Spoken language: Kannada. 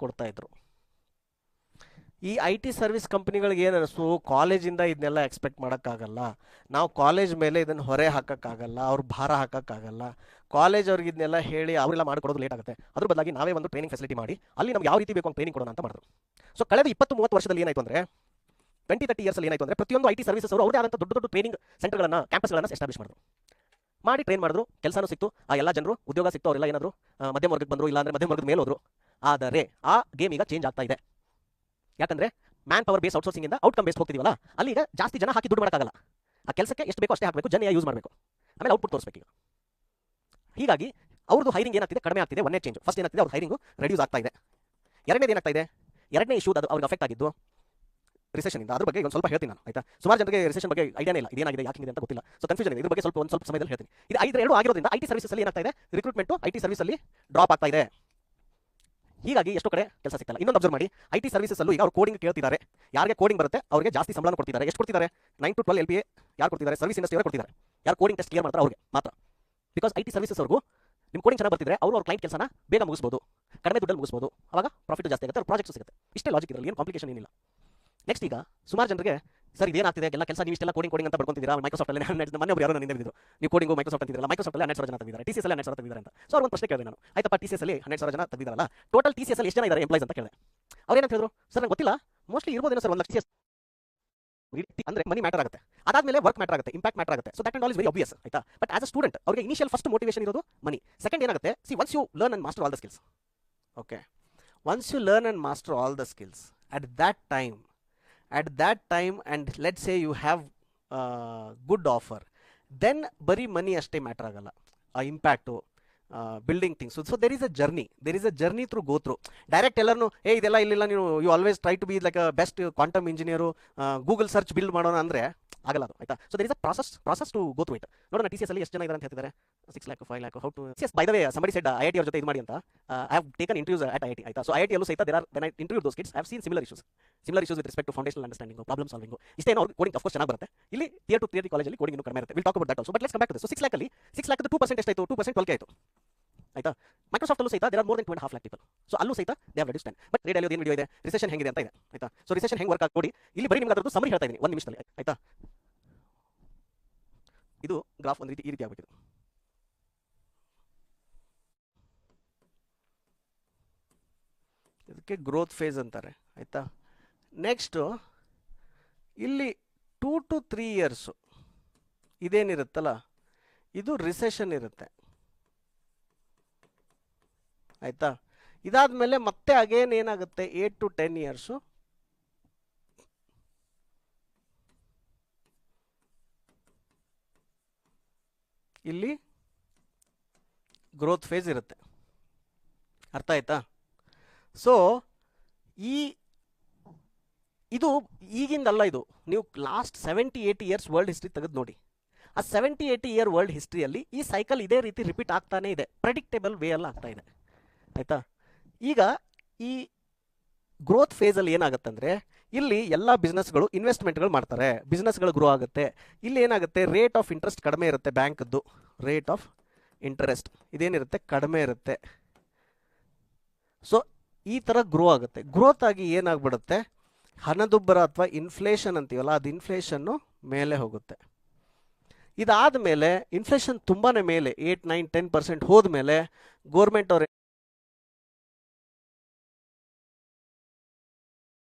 ಕೊಡ್ತಾ ಇದ್ರು. ಈ IT ಸರ್ವಿಸ್ ಕಂಪ್ನಿಗಳಿಗೆ ಏನು ಅನಿಸ್ತು, ಕಾಲೇಜಿಂದ ಇದನ್ನೆಲ್ಲ ಎಕ್ಸ್ಪೆಕ್ಟ್ ಮಾಡೋಕ್ಕಾಗಲ್ಲ, ನಾವು ಕಾಲೇಜ್ ಮೇಲೆ ಇದನ್ನು ಹೊರೆ ಹಾಕೋಕ್ಕಾಗಲ್ಲ, ಅವ್ರ ಭಾರ ಹಾಕೋಕ್ಕಾಗಲ್ಲ, ಕಾಲೇಜ್ ಅವ್ರಿಗೆ ಇದನ್ನೆಲ್ಲ ಹೇಳಿ ಅವರೆಲ್ಲ ಮಾಡಿಕೊಡೋದು ಲೇಟ್ ಆಗುತ್ತೆ, ಅದ್ರ ಬದಲಾಗಿ ನಾವೇ ಒಂದು ಟ್ರೈನಿಂಗ್ ಫೆಸಿಲಿಟಿ ಮಾಡಿ ಅಲ್ಲಿ ನಮ್ಗೆ ಯಾವ ರೀತಿ ಬೇಕು ಅಂತ ಟ್ರೈನಿಂಗ್ ಕೊಡೋಣ ಅಂತ ಮಾಡಿದ್ರು. ಸೊ ಕಳೆದ 20-30 ವರ್ಷದಲ್ಲಿ ಏನಾಯಿತು ಅಂದರೆ 20-30 ಇಯರ್ಸಲ್ಲಿ ಏನಾಯಿತು ಅಂದರೆ ಪ್ರತಿಯೊಂದು IT ಸರ್ವಿಸಸ್ ಅವರು ಅವರೇ ಆದಂಥ ದೊಡ್ಡ ದೊಡ್ಡ ಟ್ರೈನಿಂಗ್ ಸೆಂಟರ್ಗಳನ್ನು ಕ್ಯಾಂಪಸ್ಗಳನ್ನು ಎಸ್ಟಾಬ್ಲಿಷ್ ಮಾಡಿದ್ರು, ಮಾಡಿ ಟ್ರೈನ್ ಮಾಡಿದ್ರು, ಕೆಲಸನೂ ಸಿಕ್ತು, ಆ ಎಲ್ಲ ಜನರು ಉದ್ಯೋಗ ಸಿಕ್ತು, ಅವರೆಲ್ಲ ಏನಾದರೂ ಮಧ್ಯಮ ವರ್ಗಕ್ಕೆ ಬಂದರು, ಇಲ್ಲಾಂದರೆ ಮಧ್ಯಮ ವರ್ಗದ ಮೇಲೆ ಹೋದ್ರು. ಆದರೆ ಆ ಗೇಮ್ ಈಗ ಚೇಂಜ್ ಆಗ್ತಾ ಇದೆ. ಯಾಕಂದರೆ ಮ್ಯಾನ್ ಪವರ್ ಬೇಸ್ ಔಟ್ಸೋರ್ಸಿಂಗಿಂದ ಔಟ್ಕಮ್ ಬೇಸ್ ಹೋಗ್ತಿದೀವಲ್ಲ, ಅಲ್ಲಿ ಈಗ ಜಾಸ್ತಿ ಜನ ಹಾಕಿ ದುಡ್ಡು ಮಾಡೋಕ್ಕಾಗಲ್ಲ, ಆ ಕೆಲಸಕ್ಕೆ ಎಷ್ಟು ಬೇಕೋ ಅಷ್ಟೇ ಹಾಕಬೇಕು, ಜನ ಯೂಸ್ ಮಾಡಬೇಕು, ಆಮೇಲೆ ಔಟ್ಪುಟ್ ತೋರಿಸಬೇಕು. ಈಗ ಹೀಗಾಗಿ ಅವ್ರದ್ದು ಹೈರಿಂಗ್ ಏನಾಗ್ತಿದೆ, ಕಡಿಮೆ ಆಗ್ತಿದೆ. ಒಂದೇ ಚೇಂಜ್, ಫಸ್ಟ್ ಏನಾಗ್ತಿದೆ, ಅವ್ರ ಹೈರಿಂಗು ರೆಡ್ಯೂಸ್ ಆಗ್ತಾ ಇದೆ. ಎರಡನೇದು ಏನಾಗ್ತಾ ಇದೆ, ಎರಡನೇ ಇಶ್ಯೂ ಅದು ಅವ್ರಿಗೆ ಅಫೆಕ್ಟ್ ಆಗಿದ್ದು ರಿಸೆಷನಿಂದ. ಅದ್ರ ಬಗ್ಗೆ ಒಂದು ಸ್ವಲ್ಪ ಹೇಳ್ತೀನಿ ನಾನು, ಆಯ್ತಾ. ಸುಮಾರು ಜನರಿಗೆ ರಿಸೆಷನ್ ಬಗ್ಗೆ ಐಡಿಯಾನೇ ಇಲ್ಲ, ಇದೇನಾಗಿದೆ ಯಾಕಿದೆ ಅಂತ ಗೊತ್ತಿಲ್ಲ, ಸೊ ಕನ್ಫ್ಯೂಷನ್ ಇದೆ. ಇದ್ರ ಬಗ್ಗೆ ಒಂದು ಸ್ವಲ್ಪ ಸಮಯದಲ್ಲಿ ಹೇಳ್ತೀನಿ. ಇದು 5 ಆಗಿರೋದ್ರಿಂದ IT ಸರ್ವಿಸಲ್ಲಿ ಏನಾಗ್ತಾ ಇದೆ, ರಿಕ್ರೂಟ್ಮೆಂಟು IT ಸರ್ವಿಸಲ್ಲಿ ಡ್ರಾಪ್ ಆಗ್ತಾ ಇದೆ. ಹೀಗಾಗಿ ಎಷ್ಟೋ ಕಡೆ ಕೆಲಸ ಸಿಗ್ತಲ್ಲ. ಇನ್ನೊಂದು ಅಬ್ಸರ್ವ್ ಮಾಡಿ, IT ಸರ್ವಿಸಲ್ಲೂ ಈಗ ಅವ್ರು ಕೋಡಿಂಗ್ ಕೇಳ್ತಿದ್ದಾರೆ, ಯಾರಿಗೆ ಕೋಡಿಂಗ್ ಬರುತ್ತೆ ಅವರಿಗೆ ಜಾಸ್ತಿ ಸಂಬಳ ಕೊಡ್ತಿದ್ದಾರೆ. ಎಷ್ಟು ಕೊಡ್ತಿದ್ದಾರೆ? 9 to 12 LPA ಯಾರು ಕೊಡ್ತಿದ್ದಾರೆ? ಸರ್ವಿಸ್ ಇಂಡಸ್ಟ್ರಿ ಅವರು ಕೊಡ್ತಿದ್ದಾರೆ. ಯಾರು ಕೋಡಿಂಗ್ ಟೆಸ್ಟ್ ಕ್ಲಿಯರ್ ಮಾಡ್ತಾರೆ ಅವ್ರಿಗೆ ಮಾತ್ರ. ಬಿಕಾಸ್ IT ಸರ್ವಿಸಸ್ ಅವ್ರಿಗೂ ನಿಮ್ಮ ಕೋಡಿಂಗ್ ಚೆನ್ನಾಗಿ ಬರ್ತಿದ್ರೆ ಅವ್ರ ಕ್ಲೈಂಟ್ ಕೆಲಸನ ಬೇಗ ಮುಗಿಸ್ಬೋದು, ಕಡಿಮೆ ದುಡ್ಡಲ್ಲಿ ಮುಗಿಸ್ಬೋದು, ಅವಾಗ ಪ್ರಾಫಿಟ್ ಜಾಸ್ತಿ ಆಗುತ್ತೆ, ಅವ್ರ ಪ್ರಾಜೆಕ್ಟ್ ಸಿಗುತ್ತೆ. ಇಷ್ಟೇ ಲಾಜಿಕ್ ಇದರಲ್ಲಿ, ಏನು ಕಾಂಪ್ಲಿಕೇಶನ್ ಏನಿಲ್ಲ. ನೆಕ್ಸ್ಟ್ ಈಗ ಸುಮಾರು ಜನರಿಗೆ ಸರ್ ಇದೇನಾಗ್ತಿದೆ, ಎಲ್ಲ ಕೆಲಸ ನೀವು ಇಷ್ಟೆಲ್ಲ ಕೋಡಿಂಗ್ ಅಂತ ಬರ್ಕೊಂತಿದ್ದೀರಾ, ಮೈಕ್ರೋಸಾಫ್ಟ್ ಅಲ್ಲಿ ಮೊನ್ನೆ ಒಬ್ಬರು ಯಾರೋ ನನ್ನ ಹಿಂದೆ ಬಿದ್ದರು, ನೀವು ಕೋಡಿಂಗ್ ಮೈಕ್ರೋಸಾಫ್ಟ್ ಅಂತಿದ್ರಲ್ಲ, ಮೈಕ್ರೋಸಾಫ್ಟ್ ಅಲ್ಲಿ 12,000 ಜನ ತೆಗೆದಿದ್ದಾರೆ, TCS ಅಲ್ಲಿ 12,000 ತೆಗೆದಿದ್ದಾರೆ ಅಂತ. ಸೊ ಅವ್ರು ಒಂದು ಪ್ರಶ್ನೆ ಕೇಳಿದೆ ನಾನು, ಆಯ್ತಪ್ಪ TCS ಅಲ್ಲಿ 12,000 ಜನ ತೆಗೆದಿದ್ದಾರಲ್ಲ, ಟೋಟಲ್ TCS ಅಲ್ಲಿ ಎಷ್ಟು ಜನ ಇದ್ದಾರೆ ಎಂಪ್ಲಾಯ್ಸ್ ಅಂತ ಕೇಳಿದೆ. ಅವ್ರೇನಂತ ಹೇಳಿದ್ರು, ಸರ್ ನಂಗೆ ಗೊತ್ತಿಲ್ಲ, ಮೋಸ್ಟ್ಲಿ ಇರ್ಬೋದೇನೋ ಸರ್ 1 ಲಕ್ಷ. ಅಂದ್ರೆ ಮನಿ ಮ್ಯಾಟರ್ ಆಗುತ್ತೆ, ಅದಾದ್ಮೇಲೆ ವರ್ಕ್ ಮ್ಯಾಟರ್ ಆಗುತ್ತೆ, ಇಂಪ್ಯಾಕ್ಟ್ ಮ್ಯಾಟರ್ ಆಗುತ್ತೆ. So that and all is very obvious, ಆಯ್ತಾ. ಬಟ್ ಆಸ್ ಅ ಸ್ಟೂಡೆಂಟ್ ಅವರಿಗೆ ಇನಿಷಿಯಲ್ ಫಸ್ಟ್ ಮೋಟಿವೇಶನ್ ಇರೋದು ಮನಿ. ಸೆಕೆಂಡ್ ಏನಾಗುತ್ತೆ, see once you learn and master all the skills, okay, once you learn and master all the skills at that time and let's say you have good offer, then ಬರೀ ಮನಿ ಅಷ್ಟೇ ಮ್ಯಾಟರ್ ಆಗಲ್ಲ, ಆ impact, building things. So there is a journey through go through. Direct ಎಲ್ಲರೂ ಇದೆಲ್ಲ ಇಲ್ಲ, ನೀವು you always try to be like a best quantum engineer, Google search build ಮಾಡೋಣ ಅಂದರೆ ಆಗಲ್ಲ ಅದು, ಆಯ್ತಾ. So there is a process to go through it. ನೋಡೋಣ TCS ಅಲ್ಲಿ ಎಷ್ಟು ಜನ ಇದ್ದಾರೆ ಅಂತ ಹೇಳ್ತಿದ್ದಾರೆ, 6 lakh 5 lakh. How to TCS by the way somebody said IIT ಅವ್ರ ಜೊತೆ ಇದು ಮಾಡಿ ಅಂತ. I have taken interviews at IIT, ಆಯ್ತಾ. ಸೊ IIT ಅಲ್ಲೂ ಸಹಿತ when I interviewed those kids, I have seen similar issues with respect to foundational understanding, problem solving. ಇಷ್ಟೇನೋ ಅವ್ರಿಗೆ ಕೋಡಿಂಗ್ ಆಫ್ ಕೋರ್ಸ್ ಚೆನ್ನಾಗಿ ಬರುತ್ತೆ. ಇಲ್ಲಿ tier 2 tier 3 ಕಾಲೇಜಲ್ಲಿ ಕೋಡಿಂಗ್ ಇನ್ನೂ ಕಡಿಮೆ ಇರುತ್ತೆ. Will talk about that also. But let's come back to this. So 6 lakh ಅಲ್ಲಿ 2% ಎಷ್ಟಾಯಿತು? 2% 12K ಆಯಿತು, ಆಯ್ತಾ. ಮೈಕ್ರೋಸಾಫ್ಟ್ ಅಲ್ಲೂ ಸಹಿತ there are more than 2.5 lakh people. ಸೊ ಅಲ್ಲೂ ಸಹಿತ they have reduced 10. But radio ಏನು ವಿಡಿಯೋ ಇದೆ, ರಿಸೆಷನ್ ಹೆಂಗಿದೆ ಅಂತ ಇದೆ, ಆಯ್ತಾ. ಸೊ ರಿಸೆಷನ್ ಹೆಂಗೆ ವರ್ಕ್ ಆಗಿ ಇಲ್ಲಿ ಬರೀ ನಿಮ್ಗೆ ಅದರದ್ದು ಸಮರಿ ಹೇಳ್ತಾ ಇದ್ದೀನಿ 1 ನಿಮಿಷದಲ್ಲಿ, ಆಯ್ತಾ. ಇದು ಗ್ರಾಫ್ ಒಂದು ರೀತಿ ಈ ರೀತಿ ಆಗ್ಬಿಟ್ಟಿದೆ. ಇದಕ್ಕೆ ಗ್ರೋತ್ ಫೇಸ್ ಅಂತಾರೆ, ಆಯ್ತಾ. ನೆಕ್ಸ್ಟು ಇಲ್ಲಿ 2 to 3 ಇಯರ್ಸು ಇದೇನಿರುತ್ತಲ್ಲ, ಇದು ರಿಸೆಷನ್ ಇರುತ್ತೆ, ಆಯ್ತಾ. ಇದಾದ್ಮೇಲೆ ಮತ್ತೆ ಅಗೇನ್ ಏನಾಗುತ್ತೆ, 8 to 10 ಇಯರ್ಸು ಇಲ್ಲಿ ಗ್ರೋತ್ ಫೇಸ್ ಇರುತ್ತೆ, ಅರ್ಥ ಆಯ್ತಾ. ಸೊ ಇದು ಈಗಿಂದಲ್ಲ, ಇದು ನೀವು ಲಾಸ್ಟ್ 70-80 ಇಯರ್ಸ್ ವರ್ಲ್ಡ್ ಹಿಸ್ಟ್ರಿ ತೆಗೆದು ನೋಡಿ. ಆ 70-80 ಇಯರ್ ವರ್ಲ್ಡ್ ಹಿಸ್ಟ್ರಿಯಲ್ಲಿ ಈ ಸೈಕಲ್ ಇದೇ ರೀತಿ ರಿಪೀಟ್ ಆಗ್ತಾನೆ ಇದೆ, ಪ್ರೆಡಿಕ್ಟೇಬಲ್ ವೇ ಎಲ್ಲ ಆಗ್ತಾ ಇದೆ, ಆಯ್ತಾ. ಈಗ ಈ ಗ್ರೋತ್ ಫೇಸಲ್ಲಿ ಏನಾಗುತ್ತೆ ಅಂದರೆ, ಇಲ್ಲಿ ಎಲ್ಲ ಬಿಸ್ನೆಸ್ಗಳು ಇನ್ವೆಸ್ಟ್ಮೆಂಟ್ಗಳು ಮಾಡ್ತಾರೆ, ಬಿಸ್ನೆಸ್ಗಳು ಗ್ರೋ ಆಗುತ್ತೆ. ಇಲ್ಲಿ ಏನಾಗುತ್ತೆ, ರೇಟ್ ಆಫ್ ಇಂಟ್ರೆಸ್ಟ್ ಕಡಿಮೆ ಇರುತ್ತೆ, ಬ್ಯಾಂಕ್ದು ರೇಟ್ ಆಫ್ ಇಂಟ್ರೆಸ್ಟ್ ಇದೇನಿರುತ್ತೆ ಕಡಿಮೆ ಇರುತ್ತೆ. ಸೊ ಈ ಥರ ಗ್ರೋ ಆಗುತ್ತೆ. ಗ್ರೋತ್ ಆಗಿ ಏನಾಗ್ಬಿಡುತ್ತೆ, ಹಣದುಬ್ಬರ ಅಥವಾ ಇನ್ಫ್ಲೇಷನ್ ಅಂತೀವಲ್ಲ, ಅದು ಇನ್ಫ್ಲೇಷನ್ನು ಮೇಲೆ ಹೋಗುತ್ತೆ. ಇದಾದ ಮೇಲೆ ಇನ್ಫ್ಲೇಷನ್ ತುಂಬಾ ಮೇಲೆ 8-9-10% ಹೋದ್ಮೇಲೆ ಗೌರ್ಮೆಂಟ್ ಅವ್ರು